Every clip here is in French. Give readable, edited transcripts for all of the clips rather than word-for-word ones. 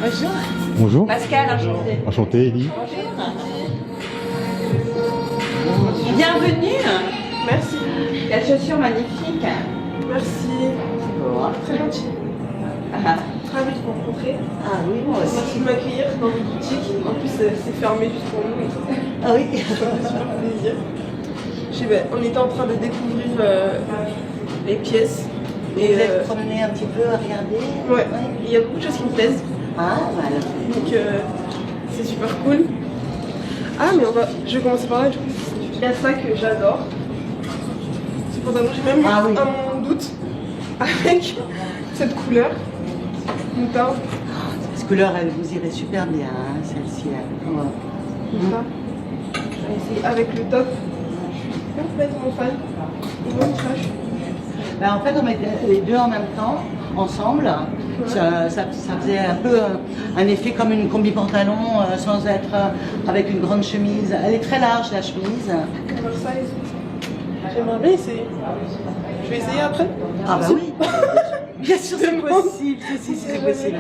Bonjour. Bonjour. Pascal, enchanté. Enchanté, Ellie. Bonjour. Bienvenue. Merci. Quelle chaussure magnifique. Merci. C'est beau, hein? Très gentil. Ravi de vous rencontrer. Ah oui, moi aussi. Merci de m'accueillir dans votre boutique. En plus, c'est fermé juste pour nous. Ah oui. Ça fait super plaisir. On était en train de découvrir les pièces. Et vous êtes promené un petit peu à regarder? Ouais. Il y a beaucoup de choses qui me plaisent. Ah, voilà. Donc, c'est super cool. Ah, mais je vais commencer par là. Du coup, il y a ça que j'adore. C'est pour ça que j'ai même eu un doute avec cette couleur. Moutarde. Cette couleur, elle vous irait super bien, hein, celle-ci. Moutarde. Je vais essayer avec le top. Je suis complètement fan. Et moi, trash. Ben, en fait, on met les deux en même temps, ensemble. Ça faisait un peu un effet comme une combi-pantalon sans être avec une grande chemise. Elle est très large, la chemise. Oversize. J'aimerais bien essayer. Je vais essayer après. Ah bah oui. Bien sûr, c'est possible. C'est possible.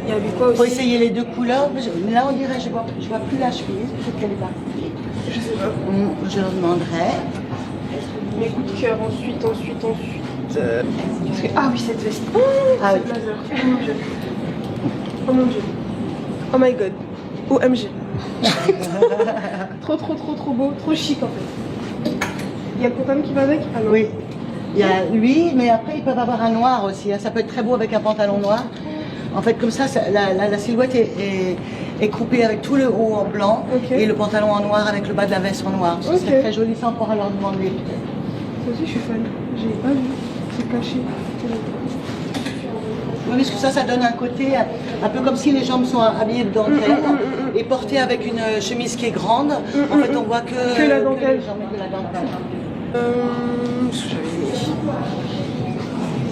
Il y avait quoi aussi? Faut essayer les deux couleurs. Là, on dirait, je vois plus la chemise. Peut-être qu'elle est partie. Je sais pas. Je leur demanderai. Mes coups de cœur ensuite. Ah oui, cette veste. Oh, ah ce blazer. Oh mon dieu. Oh mon dieu. Oh my god. OMG. Trop beau. Trop chic en fait. Il y a Quentin qui va avec? Ah non. Oui. Il y a lui, mais après ils peuvent avoir un noir aussi. Hein. Ça peut être très beau avec un pantalon noir. En fait, comme ça, la silhouette est coupée avec tout le haut en blanc et le pantalon en noir avec le bas de la veste en noir. Ce serait très joli, ça on pourra leur demander. Ça aussi, je suis fan. J'ai pas vu. C'est caché. Oui, parce que ça donne un côté un peu comme si les jambes sont habillées de dentelle et portées avec une chemise qui est grande. En fait, on voit que la dentelle.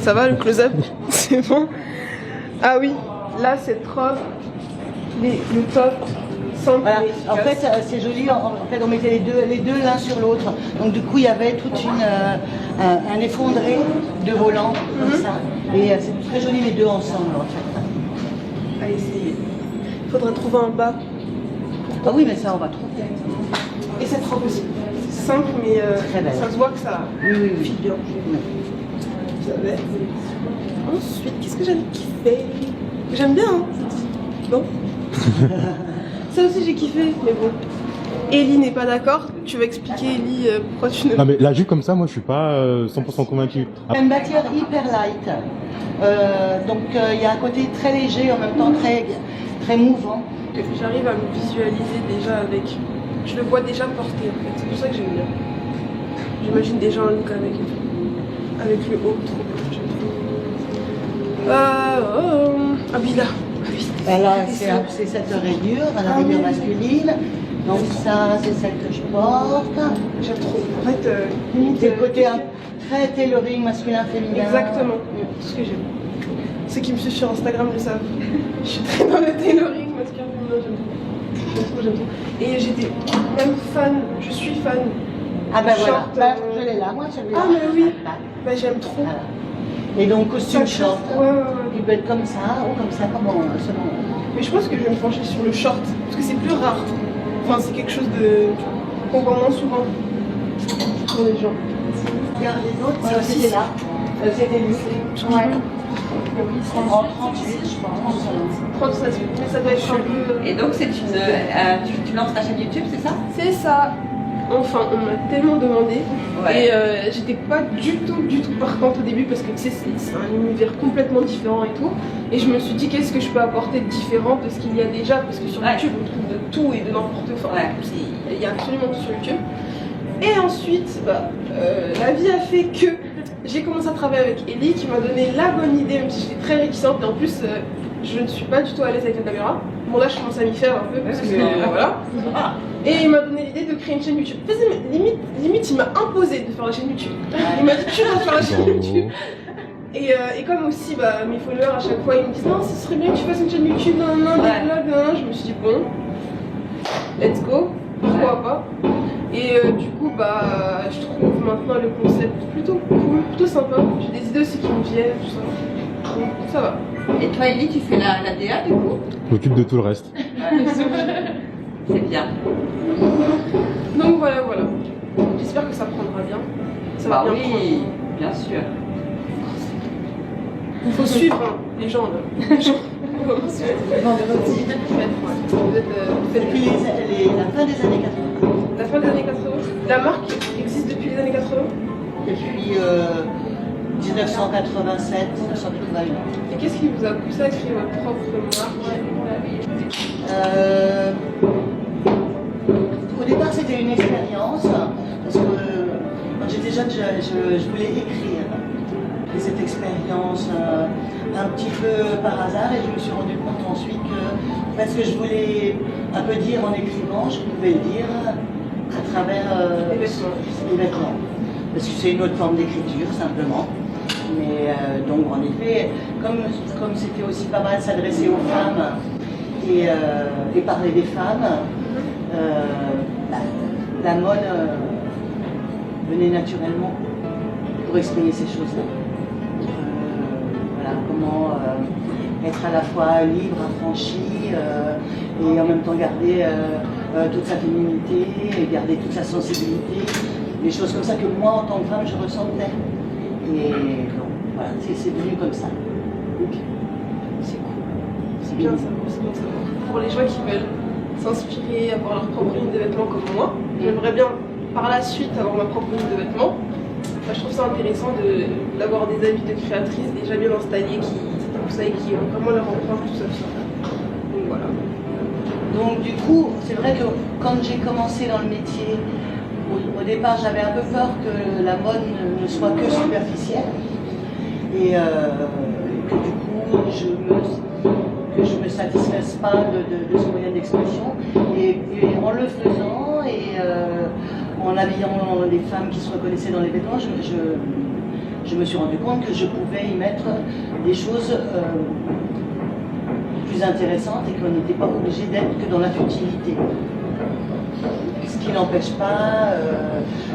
Ça va le close-up? C'est bon? Ah oui, là cette robe, le top, simple. Voilà. En fait, c'est joli. En fait, on mettait les deux l'un sur l'autre. Donc du coup, il y avait toute un effondré de volant comme ça. Et c'est très joli les deux ensemble en fait. Allez, essayer. Il faudrait trouver un bas. Ah oui, mais ça, on va trouver. Et cette robe aussi. C'est simple, mais ça se voit que ça fit bien. Vous savez. Ensuite, qu'est-ce que j'aime kiffer? J'aime bien, hein? Bon. Ça aussi, j'ai kiffé, mais bon. Ellie n'est pas d'accord. Tu vas expliquer, Ellie, pourquoi tu ne... Non mais la jupe comme ça, moi je suis pas 100% convaincu. Une matière hyper light. Donc il y a un côté très léger, en même temps très mouvant. J'arrive à me visualiser déjà avec... Je le vois déjà porté en fait, c'est pour ça que j'aime bien. J'imagine déjà un look avec et tout. Avec le haut, trop beau, j'aime trop. Ah oui, là. Alors c'est cette rayure, la rayure masculine. Donc ça, c'est celle que je porte. J'aime trop. En fait, c'est le côté très tailoring masculin-féminin. Exactement, tout ce que j'aime. Ceux qui me suivent sur Instagram le savent. Je suis très dans le tailoring masculin-féminin, j'aime trop. Et j'étais même fan, je suis fan. Ah ben voilà, je l'ai là, moi je l'ai là. Ah mais oui, bah, j'aime trop. Voilà. Et donc costume short, ouais. Il peut être comme ça ou comme ça, comment selon. Mais je pense que je vais me pencher sur le short, parce que c'est plus rare. Enfin, c'est quelque chose qu'on voit moins souvent pour les gens. Regarde les autres, c'était là. C'était lui. Ouais. En 38, je pense. 36, mais ça doit être un peu... Et donc, c'est tu lances ta chaîne YouTube, c'est ça? C'est ça. Enfin, on m'a tellement demandé. Ouais. Et j'étais pas du tout partante au début parce que tu sais, c'est un univers complètement différent et tout. Et je me suis dit, qu'est-ce que je peux apporter de différent de ce qu'il y a déjà? Parce que sur YouTube, on trouve de tout et de n'importe quoi. Enfin, il y a absolument tout sur YouTube. Et ensuite, la vie a fait que j'ai commencé à travailler avec Ellie qui m'a donné la bonne idée, même si j'étais très réticente. Et en plus, je ne suis pas du tout à l'aise avec la caméra. Bon, là, je commence à m'y faire un peu parce que voilà. Et il m'a donné l'idée de créer une chaîne YouTube. Limite, il m'a imposé de faire la chaîne YouTube. Il m'a dit tu vas faire la chaîne YouTube. Et comme aussi mes followers à chaque fois ils me disent non, ce serait bien que tu fasses une chaîne YouTube, des vlogs, je me suis dit bon, let's go, pourquoi pas. Et du coup je trouve maintenant le concept plutôt cool, plutôt sympa. J'ai des idées aussi qui me viennent, tout ça. Donc ça va. Et toi Ellie, tu fais la DA du coup? Je m'occupe de tout le reste. C'est bien. Donc voilà. J'espère que ça prendra bien. Ça va bien oui, bien sûr. Il faut suivre les gens là. Les gens. Depuis la fin des années 80. La fin des années 80. La marque existe depuis les années 80. Depuis 1987, 1981. Et qu'est-ce qui vous a poussé à créer votre propre marque? Au départ, c'était une expérience, parce que quand j'étais jeune, je voulais écrire. Et cette expérience un petit peu par hasard, et je me suis rendu compte ensuite que ce que je voulais un peu dire en écrivant, je pouvais le dire à travers les vêtements. Parce que c'est une autre forme d'écriture, simplement. Mais donc, en effet, comme c'était aussi pas mal s'adresser aux femmes et parler des femmes, la mode venait naturellement pour exprimer ces choses-là. Voilà, comment être à la fois libre, affranchi et en même temps garder toute sa féminité et garder toute sa sensibilité. Des choses comme ça que moi, en tant que femme, je ressentais. Et donc, voilà, c'est devenu comme ça. Okay. C'est cool. C'est bien ça, c'est bien ça. Pour les gens qui veulent s'inspirer, avoir leur propre ligne de vêtements comme moi, j'aimerais bien par la suite avoir ma propre ligne de vêtements. Je trouve ça intéressant d'avoir des avis de créatrices déjà bien installées qui ont vraiment leur empreinte, tout ça. Donc voilà. Donc du coup, c'est vrai que quand j'ai commencé dans le métier, au départ j'avais un peu peur que la mode ne soit que superficielle et que du coup je me satisfasse pas de ce moyen d'expression. Et en le faisant et en habillant les femmes qui se reconnaissaient dans les vêtements, je me suis rendu compte que je pouvais y mettre des choses plus intéressantes et qu'on n'était pas obligé d'être que dans la futilité. Ce qui n'empêche pas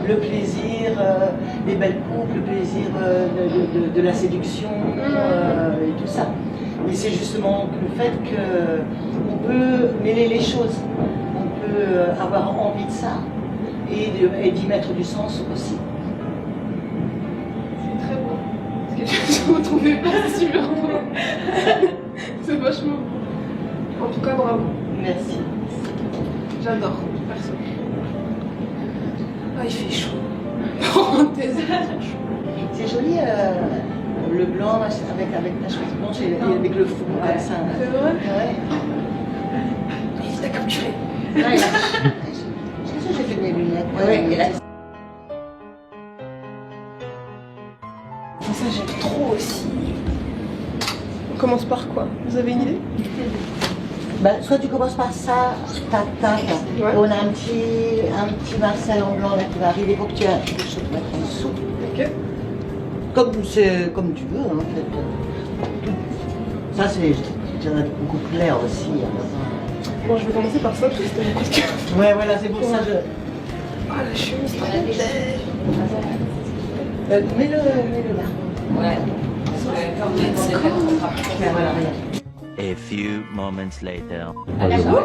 le plaisir des belles coupes, le plaisir de la séduction et tout ça. Mais c'est justement le fait qu'on peut mêler les choses, on peut avoir envie de ça et d'y mettre du sens aussi. C'est très beau. Parce que je ne trouvais pas super beau. C'est vachement beau. En tout cas, bravo. Merci. J'adore, perso. Ah, il fait chaud. Parenthèse, il fait chaud. C'est joli le blanc avec la chemise blanche et avec le fond comme ça. C'est vrai? Ouais. Il t'a capturé. Ouais, je sais que j'ai fait mes lunettes. Ouais, et là, Ça, j'aime trop aussi. On commence par quoi? Vous avez une idée? Soit tu commences par ça, tac, tac. Ouais. On a un petit Marcel en blanc là qui va arriver. Il faut que tu aies quelque chose à mettre en dessous. Ok. Comme tu veux, en fait. Ça, c'est beaucoup clair aussi. Bon, je vais commencer par ça, parce que c'était mon coup de cœur. Ouais, voilà, c'est pour ça que Ah, la chemise très belle. mets-le là. ouais. Parce que comme on est dans des vêtements, on sera plus Ouais, voilà, regarde. A few moments later. Ah, d'accord,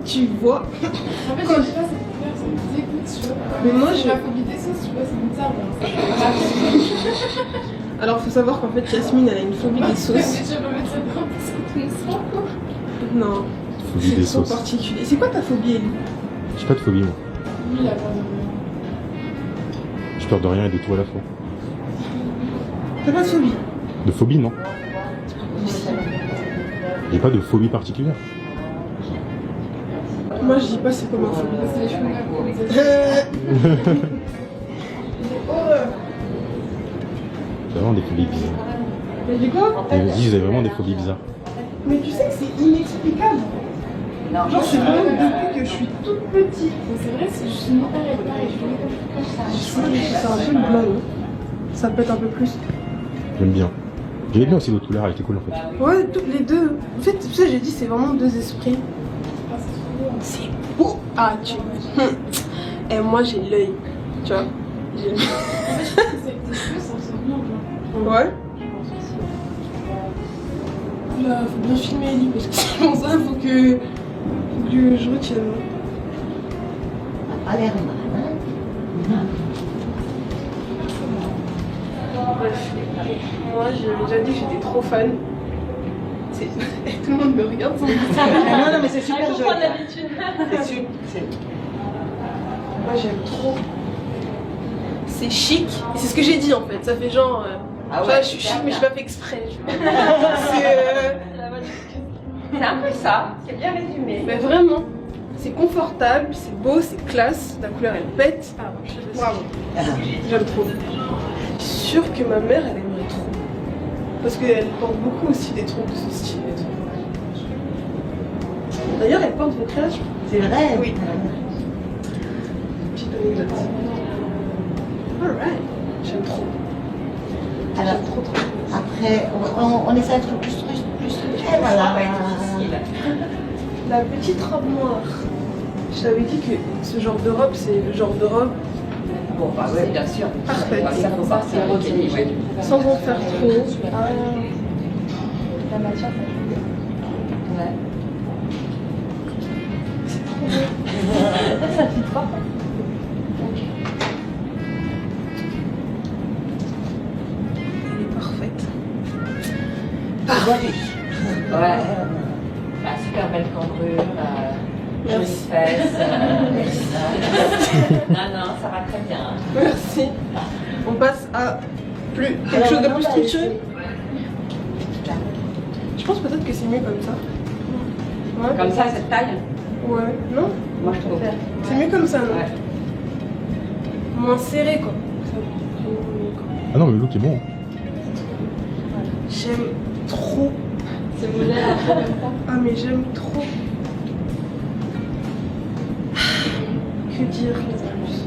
Tu vois. En fait, je sais pas, cette couleur, ça me dégoûte, tu vois. Mais moi, J'ai je. la phobie des sauces, tu vois, c'est bizarre. Alors, faut savoir qu'en fait, Yasmine, elle a une phobie des sauces. Je vais mettre ça dedans parce que tu me sens, quoi. Non, Phobie c'est des trop sauces. particulier. C'est quoi ta phobie, Ellie? J'ai pas de phobie, moi. Lui, il a peur de rien. J'ai peur de rien et de tout à la fois. T'as pas de phobie? De phobie, non. J'ai pas de phobie particulière. Moi, je dis pas c'est quoi ma phobie. C'est les cheveux là. J'ai vraiment des phobies bizarres. Mais du quoi? Ils me disent, vous avez vraiment des phobies bizarres. Mais tu sais que c'est inexplicable. Non, Genre, c'est vraiment depuis que je suis toute petite. C'est vrai, c'est juste une pareil, je voulais comme ça. C'est un peu le blanc, non? Ça pète un peu plus. J'aime bien. J'aimais bien aussi l'autre couleur, elle était cool en fait. Ouais, toutes les deux. En fait, c'est ça que j'ai dit, c'est vraiment deux esprits. C'est beau. Ah, tu. Et moi, j'ai l'œil. Tu vois? J'ai l'œil. Tes cheveux, ça ressemble bien blanc. Ouais. Je pense aussi. Là, faut bien filmer Ellie parce que sinon ça, faut que je retienne. A l'air mal, hein. Bref, moi j'avais déjà dit que j'étais trop fan. Et tout le monde me regarde sans Non, non, mais c'est super joli. C'est super. Moi j'aime trop. C'est chic. Et c'est ce que j'ai dit en fait. Ça fait genre. Ah tu vois, ouais, je suis chic, super mais je bien. pas fait exprès. Tu vois. C'est un peu ça, c'est bien résumé. Mais vraiment, c'est confortable, c'est beau, c'est classe. La couleur elle pète. Bravo. J'aime trop. Je suis sûre que ma mère elle aimerait trop. Parce qu'elle porte beaucoup aussi des trucs de ce style et tout. D'ailleurs, elle porte vos créations. C'est vrai. Oui. Petite anecdote. Alright. J'aime trop. Alors, J'aime trop. après, on essaie d'être plus structuré, voilà. Ça va être difficile. La petite robe noire. Je t'avais dit que ce genre de robe, c'est le genre de robe Bon, bah oui, bien sûr. Parfait. Ça faut partir au tennis, ouais. sans en faire trop. La matière, Ouais. ça fit pas. Elle est parfaite. Ouais. La super belle cambrure, jolie fesse. Non, non, ça va très bien. Merci. On passe à quelque chose de plus structuré. Je pense peut-être que c'est mieux comme ça. Ouais. Comme ça, cette taille. Ouais. Non? Moi, je trouve. C'est mieux comme ça, non? Ouais. Moins serré, quoi. Ah non, mais le look est bon. J'aime trop. C'est modèle en même temps. Ah, mais j'aime trop. Que dire en plus?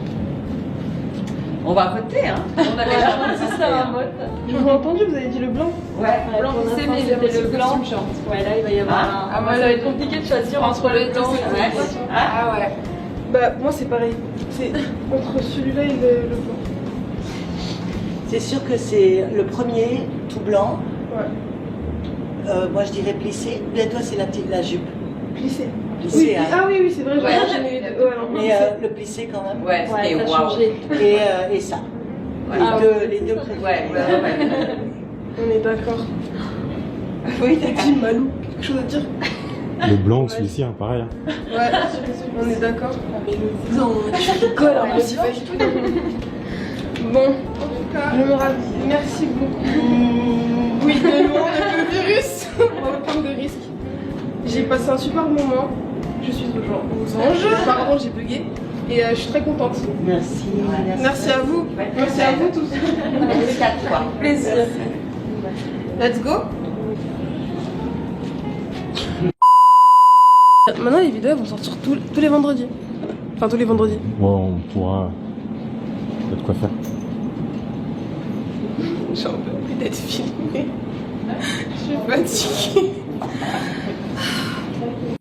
On va voter, hein. On a déjà voté ça, un vote. Je vous ai entendu, vous avez dit le blanc. Ouais. Blanc, c'est mais c'était le blanc. Ouais, là, il va y avoir un. Ah, moi, ça va être compliqué de choisir entre le blanc et le blanc. Ah ouais. Bah, moi, c'est pareil. C'est entre celui-là et le blanc. C'est sûr que c'est le premier tout blanc. Ouais. Moi, je dirais plissé. Mais toi, c'est la jupe. Plissé. Plissé, Oui, hein. ah oui, oui, c'est vrai, Ouais. j'en ai eu deux. Ouais, non, Mais plissé. le plissé quand même. Ouais, c'était Ouais, ça a waouh. changé. Et ça. Ouais. Les deux préférés. Ouais. On est d'accord. Oui, t'as Dis Malou, quelque chose à dire? Le blanc, celui-ci, hein, pareil. Hein. Ouais, on est d'accord. Non, tu rigoles, hein, c'est pas du tout. Bon, je me ravise. Merci beaucoup. Oui, de loin, le virus. On va prendre de risques. J'ai passé un super moment. Je suis aux anges. Pardon, j'ai bugué. Et je suis très contente. Merci. Merci à vous. Merci à vous tous. Merci à toi. Plaisir. Let's go. Maintenant, les vidéos elles vont sortir tous les vendredis. Enfin, tous les vendredis. Ouais, on pourra. Il y a de quoi faire. J'ai un peu envie d'être filmée. Je suis fatiguée.